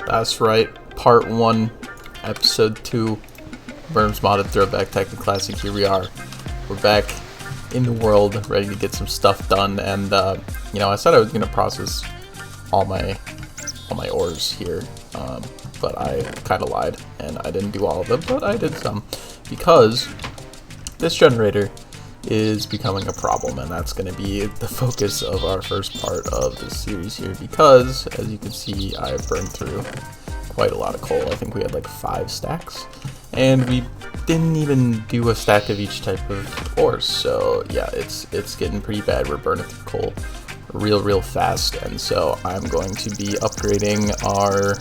That's right, part 1, episode 2, Merm's modded Throwback Tekkit Classic. Here we are. We're back in the world, ready to get some stuff done, and you know, I said I was gonna process all my ores here, but I kind of lied, and I didn't do all of them, but I did some, because this generator is becoming a problem, and that's going to be the focus of our first part of this series here, because as you can see, I've burned through quite a lot of coal. I think we had like 5 stacks, and we didn't even do a stack of each type of ores, so yeah, it's getting pretty bad. We're burning through coal real fast, and so I'm going to be upgrading our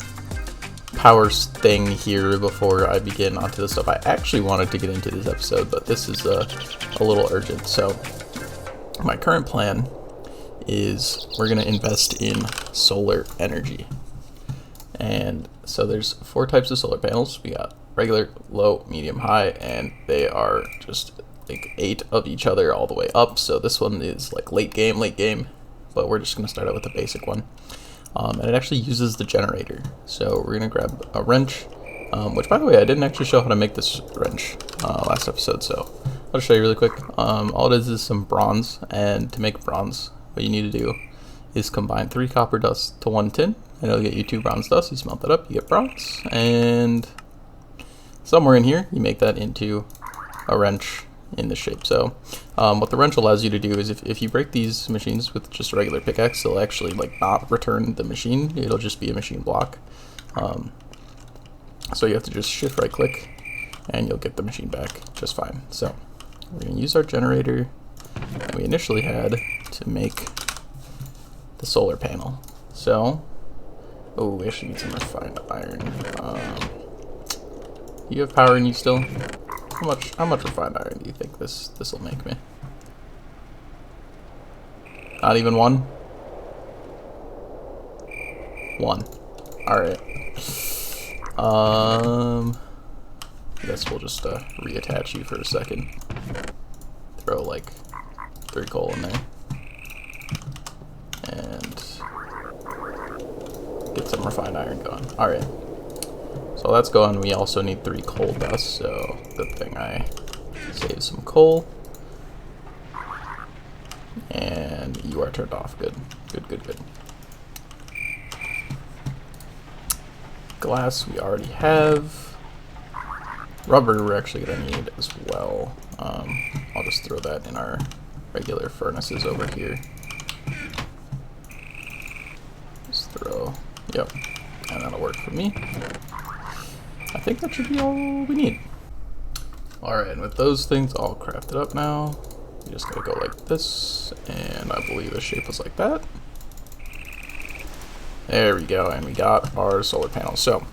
power thing here before I begin onto the stuff I actually wanted to get into this episode, but this is a little urgent. So my current plan is we're going to invest in solar energy, and so there's 4 types of solar panels. We got regular, low, medium, high, and they are just like 8 of each other all the way up. So this one is like late game, but we're just going to start out with the basic one. And it actually uses the generator. So we're going to grab a wrench, which, by the way, I didn't actually show how to make this wrench last episode, so I'll show you really quick. All it is some bronze, and to make bronze, what you need to do is combine 3 copper dust to 1 tin, and it'll get you 2 bronze dust. You smelt that up, you get bronze, and somewhere in here, you make that into a wrench in this shape. So what the wrench allows you to do is if you break these machines with just a regular pickaxe, it'll actually like not return the machine, it'll just be a machine block. So you have to just shift right click and you'll get the machine back just fine. So we're going to use our generator that we initially had to make the solar panel. So we actually need some refined iron. You have power in you still? How much refined iron do you think this will make me? Not even 1? 1. Alright. I guess we'll just reattach you for a second. Throw like 3 coal in there. And get some refined iron going. Alright. So that's going. We also need 3 coal dust, so good thing I saved some coal. And you are turned off. Good. Glass we already have. Rubber we're actually going to need as well. I'll just throw that in our regular furnaces over here. Just throw, yep, and that'll work for me. I think that should be all we need. Alright, and with those things all crafted up now, you just gotta go like this, and I believe the shape was like that. There we go, and we got our solar panels. So,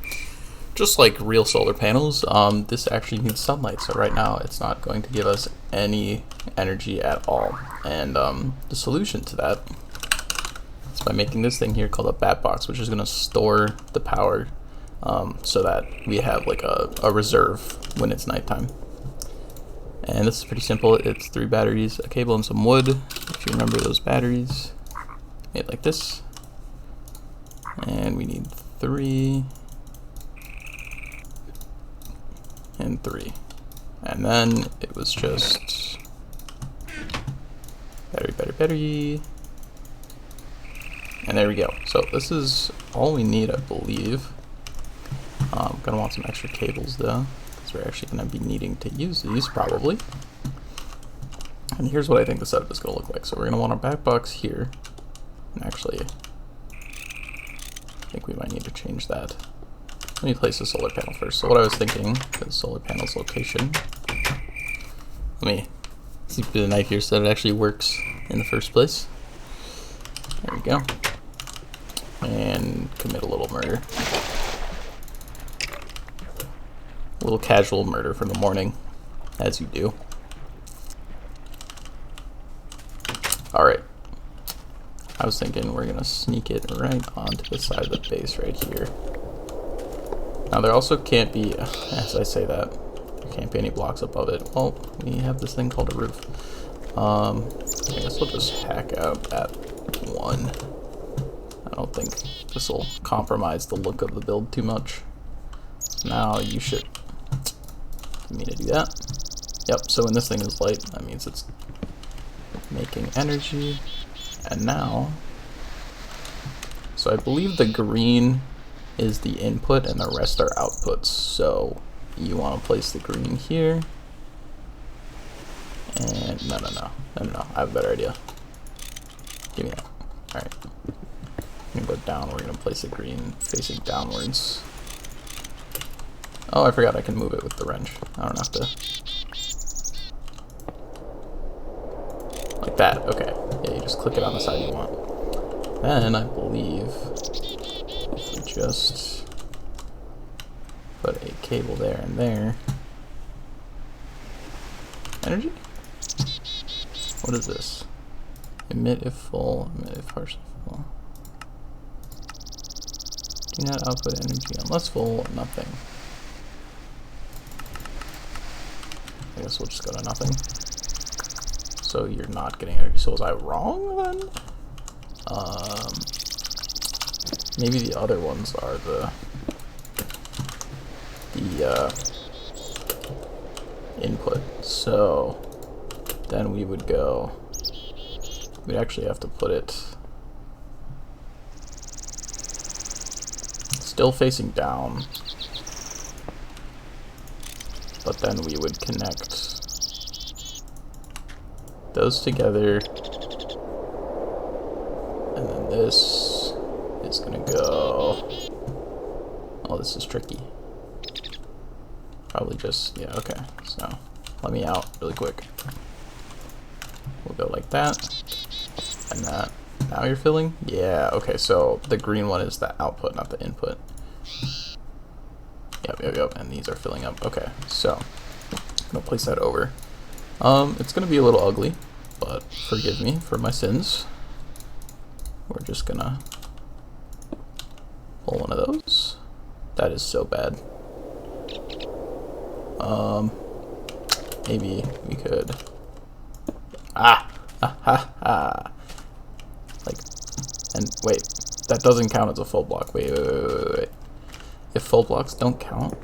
just like real solar panels, this actually needs sunlight, so right now it's not going to give us any energy at all. And the solution to that is by making this thing here called a bat box, which is gonna store the power so that we have like a reserve when it's nighttime. And this is pretty simple. It's 3 batteries, a cable, and some wood. If you remember those batteries, made like this. And we need 3 and 3. And then it was just battery. And there we go. So this is all we need, I believe. I'm gonna want some extra cables though, because we're actually gonna be needing to use these probably. And here's what I think the setup is gonna look like. So we're gonna want our back box here, and actually, I think we might need to change that. Let me place the solar panel first. So what I was thinking, the solar panel's location. Let me see through the knife here so that it actually works in the first place. There we go. And commit a little murder. A little casual murder for the morning, as you do. Alright. I was thinking we're going to sneak it right onto the side of the base right here. Now there also can't be, as I say that, there can't be any blocks above it. Well, we have this thing called a roof. I guess we'll just hack out at 1. I don't think this will compromise the look of the build too much. Now you should... Didn't mean to do that. Yep, so when this thing is light, that means it's making energy. And now... So I believe the green is the input and the rest are outputs. So you want to place the green here. And no, I have a better idea. Give me that. Alright. I'm gonna go down, we're gonna place the green facing downwards. Oh, I forgot I can move it with the wrench. I don't have to. Like that, okay. Yeah, you just click it on the side you want. Then I believe if we just put a cable there and there. Energy? What is this? Emit if full, emit if partially full. Do not output energy unless full, nothing. I guess we'll just go to nothing. So you're not getting energy. So was I wrong then? Maybe the other ones are the input. So then we would go, we'd actually have to put it still facing down, but then we would connect those together, and then this is gonna go, oh, this is tricky. Probably just, yeah, okay, so let me out really quick. We'll go like that, and that. Now you're filling? Yeah, okay, so the green one is the output, not the input. Yep, and these are filling up. Okay, so I'm gonna place that over. It's gonna be a little ugly, but forgive me for my sins. We're just gonna pull one of those. That is so bad. Maybe we could, like, and wait, that doesn't count as a full block. Wait. If full blocks don't count,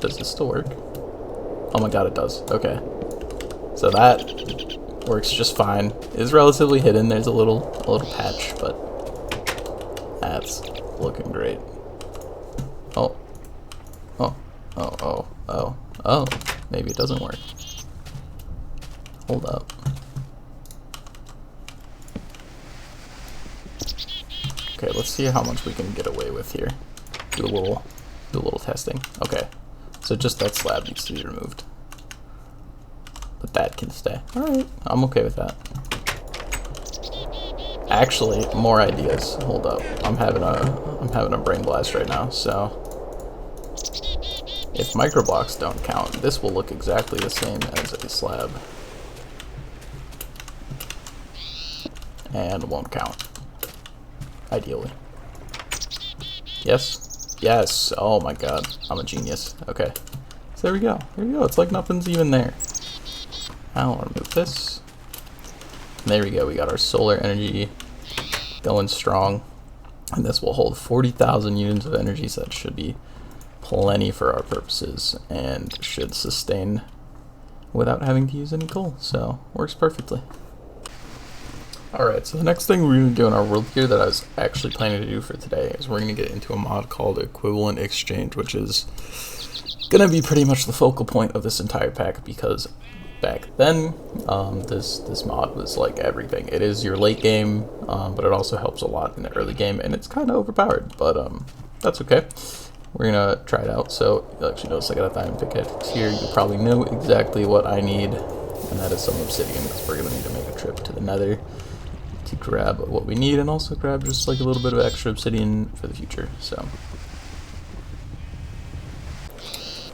does this still work? Oh my god, it does. Okay. So that works just fine. It's relatively hidden. There's a little patch, but that's looking great. Oh, maybe it doesn't work. Hold up. Okay, let's see how much we can get away with here. Do a little testing. Okay, so just that slab needs to be removed, but that can stay. All right, I'm okay with that. Actually, more ideas. Hold up, I'm having a brain blast right now. So if microblocks don't count, this will look exactly the same as a slab, and won't count. Ideally. Yes. Oh my god, I'm a genius. Okay, so there we go. It's like nothing's even there. Now I'll remove this. And there we go. We got our solar energy going strong, and this will hold 40,000 units of energy. So that should be plenty for our purposes, and should sustain without having to use any coal. So works perfectly. Alright, so the next thing we're going to do in our world here that I was actually planning to do for today is we're going to get into a mod called Equivalent Exchange, which is going to be pretty much the focal point of this entire pack, because back then, this mod was like everything. It is your late game, but it also helps a lot in the early game, and it's kind of overpowered, but that's okay. We're going to try it out. So you'll actually notice I got a diamond pickaxe here. You probably know exactly what I need, and that is some obsidian, because we're going to need to make a trip to the nether to grab what we need, and also grab just like a little bit of extra obsidian for the future. So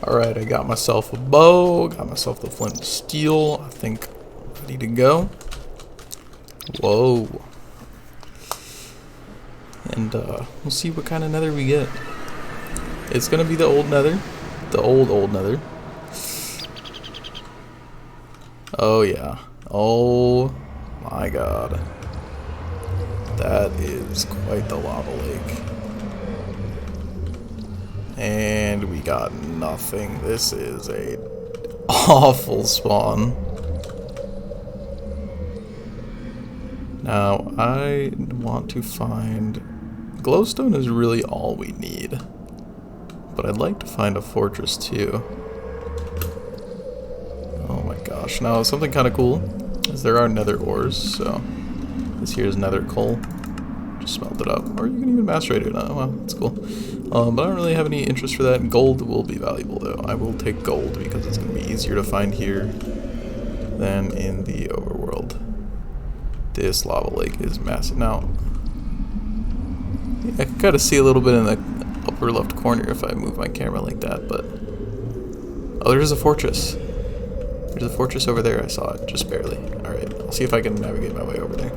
alright, I got myself a bow, got myself the flint and steel. I think I'm ready to go. Whoa. And we'll see what kind of nether we get. It's gonna be the old nether, the old nether. Oh yeah. Oh my god. That is quite the lava lake. And we got nothing. This is a awful spawn. Now, I want to find... Glowstone is really all we need. But I'd like to find a fortress too. Oh my gosh. Now, something kind of cool is there are nether ores, so this here is nether coal. Just smelt it up. Or you can even macerate it. Oh, well, that's cool. But I don't really have any interest for that. Gold will be valuable though. I will take gold because it's going to be easier to find here than in the overworld. This lava lake is massive. Now, I can kind of see a little bit in the upper left corner if I move my camera like that, but... Oh, there's a fortress. There's a fortress over there. I saw it, just barely. Alright, I'll see if I can navigate my way over there.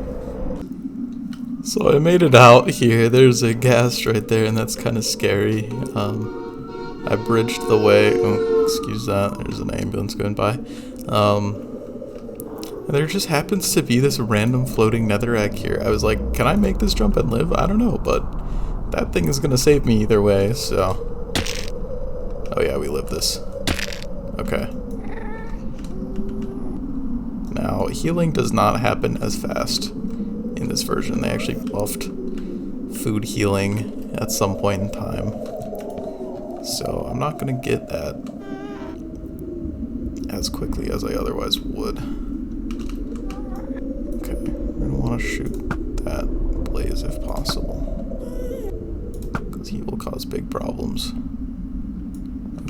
So I made it out here. There's a ghast right there, and that's kind of scary. I bridged the way. Oh, excuse that. There's an ambulance going by. And there just happens to be this random floating netherrack here. I was like, can I make this jump and live? I don't know, but that thing is going to save me either way, so... Oh yeah, we live this. Okay. Now, healing does not happen as fast in this version. They actually buffed food healing at some point in time. So I'm not going to get that as quickly as I otherwise would. Okay, we're going to want to shoot that blaze if possible, because he will cause big problems.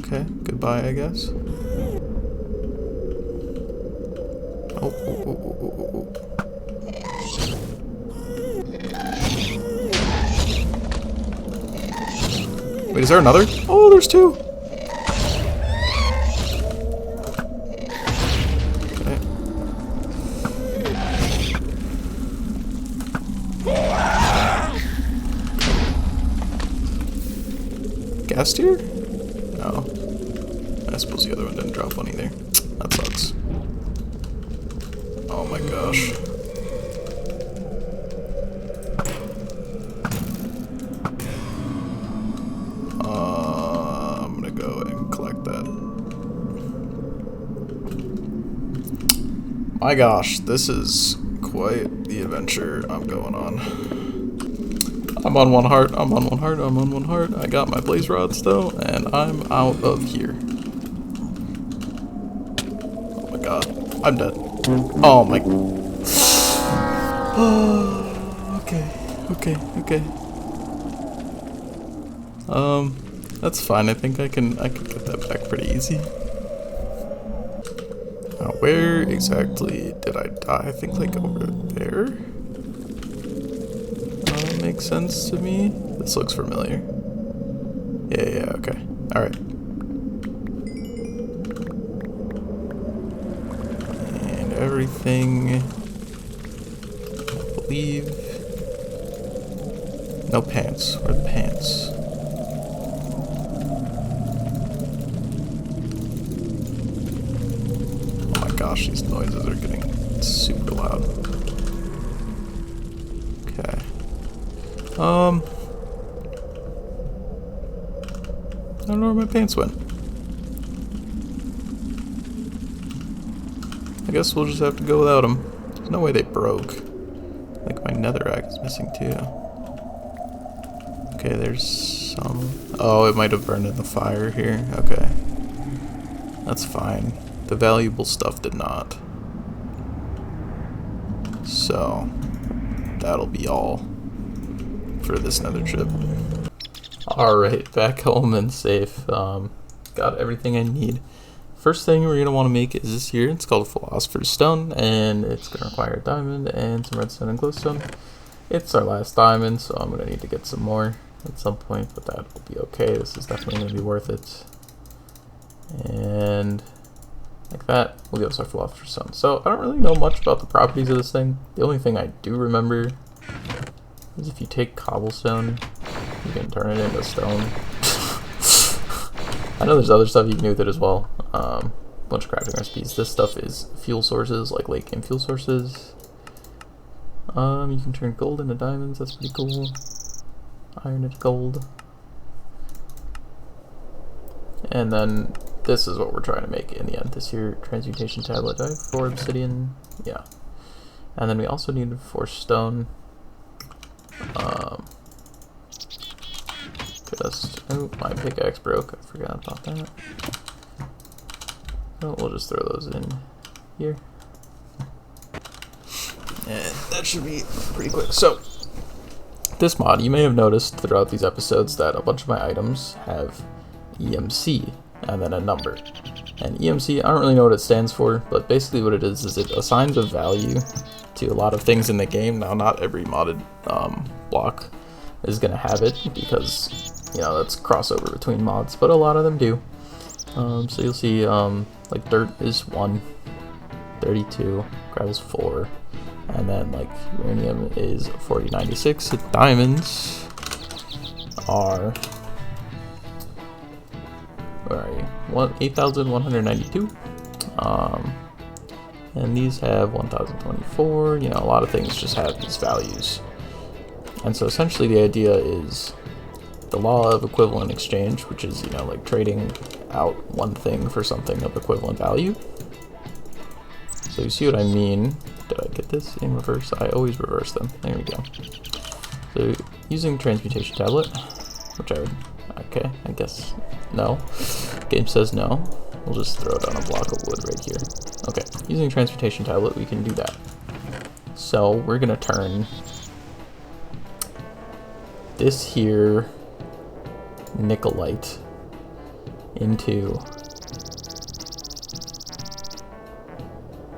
Okay, goodbye, I guess. Oh, oh, oh, oh, oh, oh, oh. Wait, is there another? Oh, there's two! Okay. Gas tier? No. I suppose the other one didn't drop one either. That sucks. Oh my gosh. I'm gonna go and collect that. My gosh, this is quite the adventure I'm going on. I'm on one heart, I'm on one heart, I'm on one heart. I got my blaze rods though, and I'm out of here. Oh my god, I'm dead. Oh my... Okay. That's fine. I think I can get that back pretty easy. Now, where exactly did I die? I think like over there. Makes sense to me. This looks familiar. Yeah, okay. Alright. And everything, I believe... No pants. Where are the pants? Oh my gosh, these noises are getting super loud. Okay. I don't know where my pants went. I guess we'll just have to go without them. There's no way they broke. Like my netherrack is missing too. Okay, there's some... Oh, it might have burned in the fire here. Okay. That's fine. The valuable stuff did not. So, that'll be all for this nether trip. Alright, back home and safe. Got everything I need. First thing we're going to want to make is this here. It's called Philosopher's Stone, and it's going to require a diamond and some redstone and glowstone. It's our last diamond, so I'm going to need to get some more at some point, but that will be okay. This is definitely going to be worth it. And like that, we'll give us our Philosopher's Stone. So I don't really know much about the properties of this thing. The only thing I do remember is if you take cobblestone, you can turn it into stone. I know there's other stuff you can do with it as well. Bunch of crafting recipes. This stuff is fuel sources, like lake game fuel sources. You can turn gold into diamonds, that's pretty cool. Iron into gold. And then this is what we're trying to make in the end. This here, transmutation tablet. Do I have 4 obsidian? Yeah. And then we also need 4 stone. Oh, my pickaxe broke. I forgot about that. Oh, we'll just throw those in here. And that should be pretty quick. So, this mod, you may have noticed throughout these episodes that a bunch of my items have EMC and then a number. And EMC, I don't really know what it stands for, but basically what it is it assigns a value to a lot of things in the game. Now, not every modded block is going to have it because, you know, that's crossover between mods, but a lot of them do. So you'll see, like, dirt is 1, 32, gravel's 4, and then, like, uranium is 4096, diamonds are, where are you, 8,192, and these have 1,024, you know, a lot of things just have these values. And so essentially the idea is the law of equivalent exchange, which is, you know, like trading out one thing for something of equivalent value. So you see what I mean? Did I get this in reverse? I always reverse them. There we go. So using transmutation tablet, which I would, okay, I guess no. Game says no. We'll just throw it on a block of wood right here. Okay, using transmutation tablet, we can do that. So we're gonna turn this here nickelite into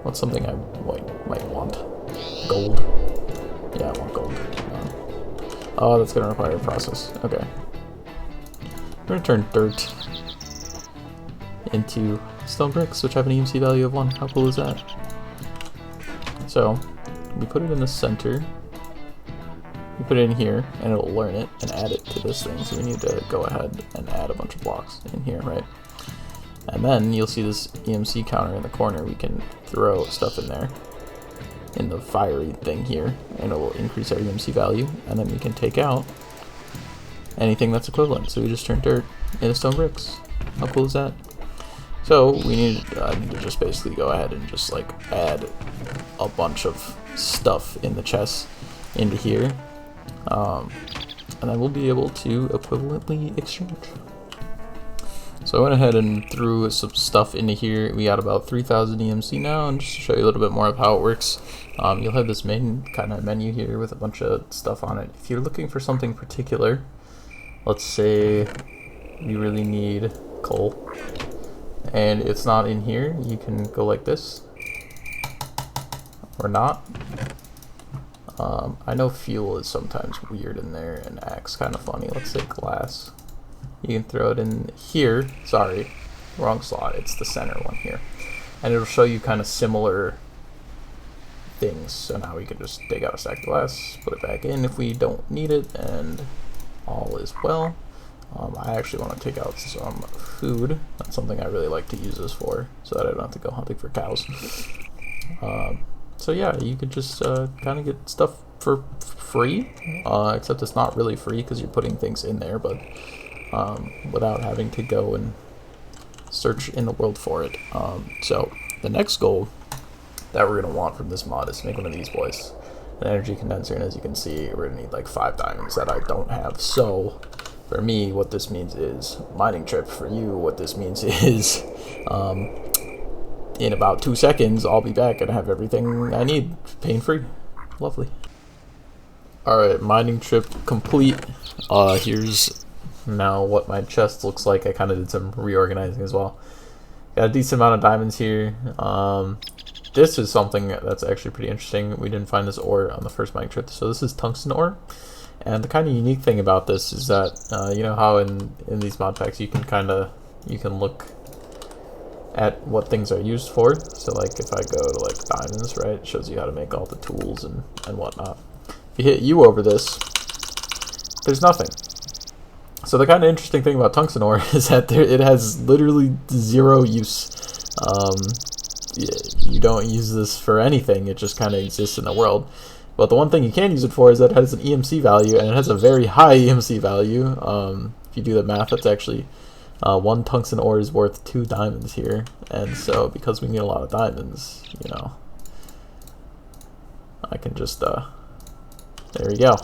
what's something I might want? Gold. Yeah, I want gold. Oh, that's gonna require a process. Okay. We're gonna turn dirt into stone bricks, which have an EMC value of 1. How cool is that? So we put it in the center. We put it in here, and it'll learn it and add it to this thing. So we need to go ahead and add a bunch of blocks in here, right? And then you'll see this EMC counter in the corner. We can throw stuff in there, in the fiery thing here, and it will increase our EMC value. And then we can take out anything that's equivalent. So we just turn dirt into stone bricks. How cool is that? So we need to just basically go ahead and just like add a bunch of stuff in the chest into here. And then we'll be able to equivalently exchange. So I went ahead and threw some stuff into here. We got about 3,000 EMC now, and just to show you a little bit more of how it works, you'll have this main kind of menu here with a bunch of stuff on it. If you're looking for something particular, let's say you really need coal, and it's not in here, you can go like this, or not. I know fuel is sometimes weird in there and acts kind of funny. Let's say glass. You can throw it in here. Sorry, wrong slot. It's the center one here. And it'll show you kind of similar things. So now we can just dig out a stack of glass, put it back in if we don't need it, and all is well. I actually want to take out some food. That's something I really like to use this for, so that I don't have to go hunting for cows. So yeah, you could just kind of get stuff for free, except it's not really free because you're putting things in there, but without having to go and search in the world for it. So the next goal that we're going to want from this mod is to make one of these boys, an energy condenser, and as you can see, we're going to need like 5 diamonds that I don't have. So for me, what this means is mining trip. For you, what this means is in about 2 seconds, I'll be back and have everything I need pain-free. Lovely. Alright, mining trip complete. Here's now what my chest looks like. I kind of did some reorganizing as well. Got a decent amount of diamonds here. This is something that's actually pretty interesting. We didn't find this ore on the first mining trip. So this is tungsten ore. And the kind of unique thing about this is that, you know how in these mod packs you can look at what things are used for. So like if I go to like diamonds, right, it shows you how to make all the tools and whatnot. If you hit U over this, there's nothing. So the kind of interesting thing about tungsten ore is that it has literally 0 use. You don't use this for anything, it just kind of exists in the world. But the one thing you can use it for is that it has an EMC value, and it has a very high EMC value. If you do the math, that's actually 1 tungsten ore is worth 2 diamonds here. And so because we need a lot of diamonds, you know, I can just, there we go.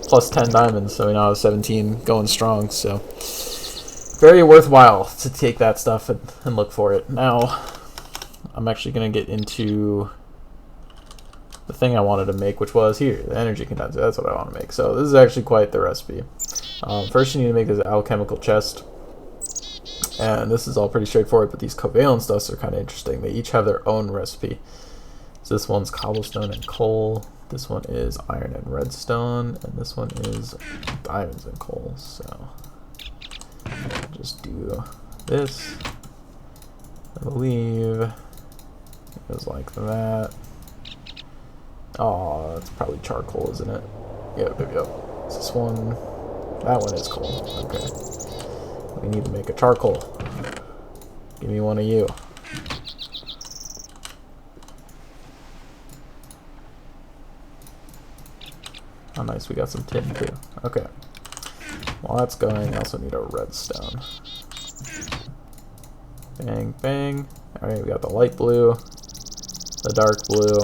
Plus 10 diamonds, so we now have 17 going strong, so very worthwhile to take that stuff and look for it. Now, I'm actually going to get into the thing I wanted to make, which was here, the energy condenser. That's what I want to make. So this is actually quite the recipe. First you need to make this alchemical chest, and this is all pretty straightforward, but these covalent stuffs are kind of interesting. They each have their own recipe. So this one's cobblestone and coal, this one is iron and redstone, and this one is diamonds and coal. So just do this, I believe it goes like that. Oh, that's probably charcoal, isn't it? Yep. Is this one? That one is coal. Okay. We need to make a charcoal. Give me one of you. Oh, nice. We got some tin, too. Okay. While that's going, I also need a redstone. Bang, bang. Alright, we got the light blue, the dark blue,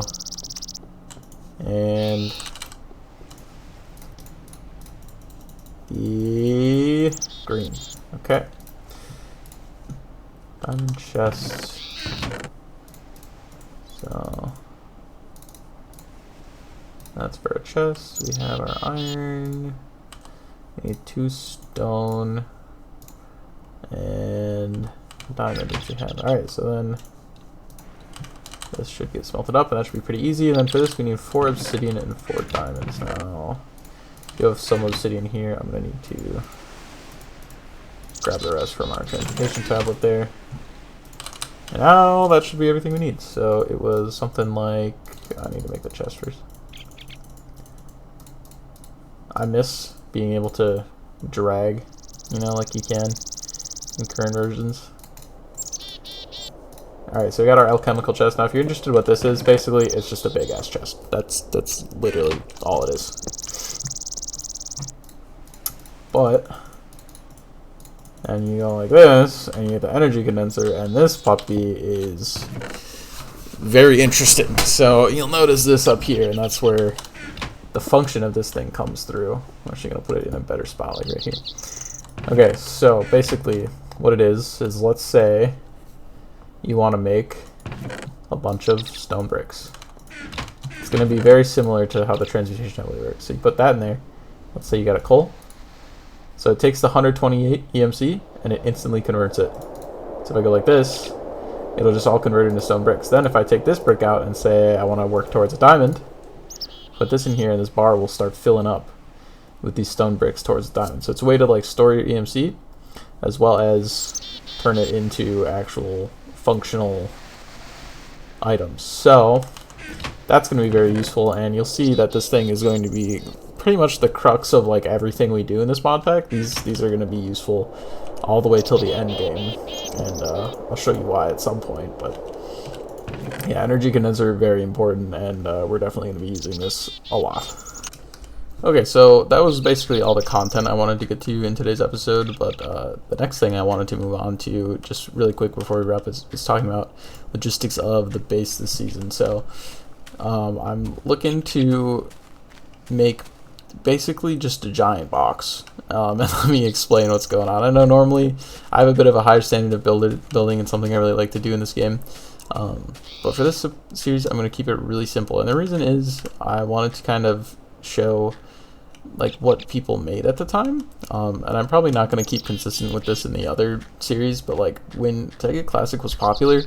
and the green. Okay. Diamond chest. So that's for a chest. We have our iron. We need 2 stone and diamond, which we have. Alright, so then this should get smelted up, and that should be pretty easy. And then for this, we need 4 obsidian and 4 diamonds. Now, if you have some obsidian here, I'm going to need to grab the rest from our transmutation tablet there. And now that should be everything we need. So it was something like, I need to make the chest first. I miss being able to drag, you know, like you can in current versions. Alright, so we got our alchemical chest. Now if you're interested in what this is, basically it's just a big ass chest. That's literally all it is. But, and you go like this, and you get the energy condenser, and this puppy is very interesting. So you'll notice this up here, and that's where the function of this thing comes through. I'm actually going to put it in a better spot, like right here. Okay, so basically what it is let's say you want to make a bunch of stone bricks. It's going to be very similar to how the transmutation tablet works. So you put that in there. Let's say you got a coal. So it takes the 128 EMC and it instantly converts it. So if I go like this, it'll just all convert into stone bricks. Then if I take this brick out and say I want to work towards a diamond, put this in here and this bar will start filling up with these stone bricks towards the diamond. So it's a way to like store your EMC as well as turn it into actual functional items. So that's going to be very useful, and you'll see that this thing is going to be pretty much the crux of like everything we do in this mod pack. These are going to be useful all the way till the end game, and I'll show you why at some point. But yeah, energy condenser are very important, and we're definitely going to be using this a lot. Okay, so that was basically all the content I wanted to get to in today's episode, but the next thing I wanted to move on to, just really quick before we wrap, is talking about logistics of the base this season. So I'm looking to make basically just a giant box, and let me explain what's going on. I know normally I have a bit of a higher standard of building and something I really like to do in this game, but for this series I'm going to keep it really simple, and the reason is I wanted to kind of show like what people made at the time, and I'm probably not going to keep consistent with this in the other series, but like when Tekkit Classic was popular,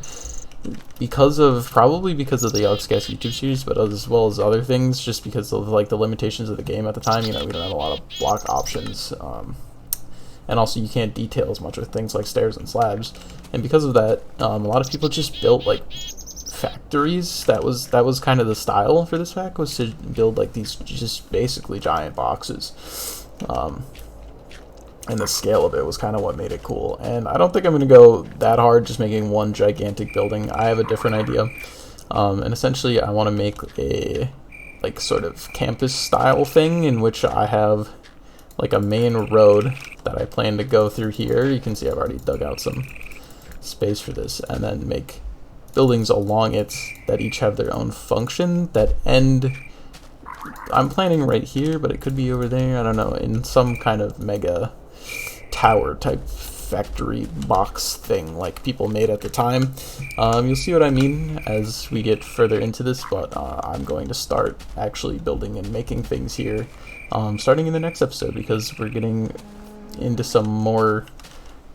probably because of the Yogscast YouTube series, but as well as other things, just because of like the limitations of the game at the time. You know, we don't have a lot of block options, and also you can't detail as much with things like stairs and slabs, and because of that, a lot of people just built like factories. That was kind of the style for this pack, was to build like these just basically giant boxes, and the scale of it was kind of what made it cool. And I don't think I'm going to go that hard just making one gigantic building. I have a different idea, and essentially I want to make a like sort of campus style thing in which I have like a main road that I plan to go through here. You can see I've already dug out some space for this, and then make buildings along it that each have their own function that end. I'm planning right here, but it could be over there, I don't know, in some kind of mega tower type factory box thing like people made at the time. You'll see what I mean as we get further into this, but I'm going to start actually building and making things here starting in the next episode, because we're getting into some more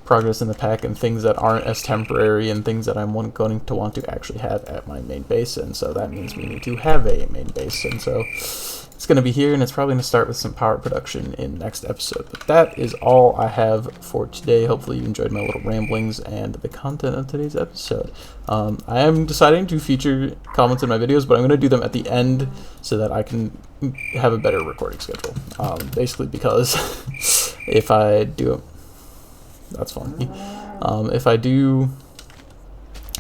progress in the pack and things that aren't as temporary and things that I'm going to want to actually have at my main base, and so that means we need to have a main base, and so it's going to be here, and it's probably going to start with some power production in next episode. But that is all I have for today. Hopefully you enjoyed my little ramblings and the content of today's episode. I am deciding to feature comments in my videos, but I'm going to do them at the end so that I can have a better recording schedule. Basically because if I do... That's funny. If I do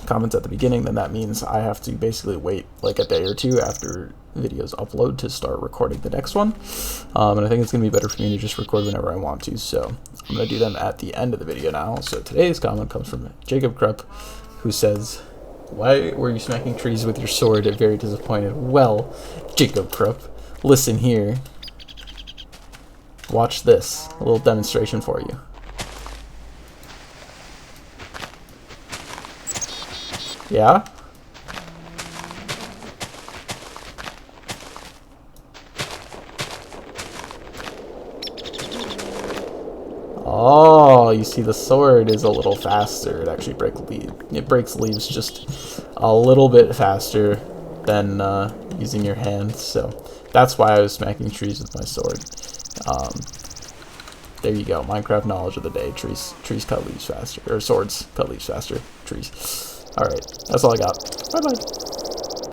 comments at the beginning, then that means I have to basically wait like a day or two after videos upload to start recording the next one. And I think it's going to be better for me to just record whenever I want to. So I'm going to do them at the end of the video now. So today's comment comes from Jacob Krupp, who says, "Why were you smacking trees with your sword? Very disappointed." Well, Jacob Krupp, listen here. Watch this. A little demonstration for you. Yeah? Oh, you see the sword is a little faster. It actually breaks leaves just a little bit faster than using your hands. So that's why I was smacking trees with my sword. There you go. Minecraft knowledge of the day. Trees cut leaves faster. Or swords cut leaves faster. Trees. Alright, that's all I got. Bye-bye.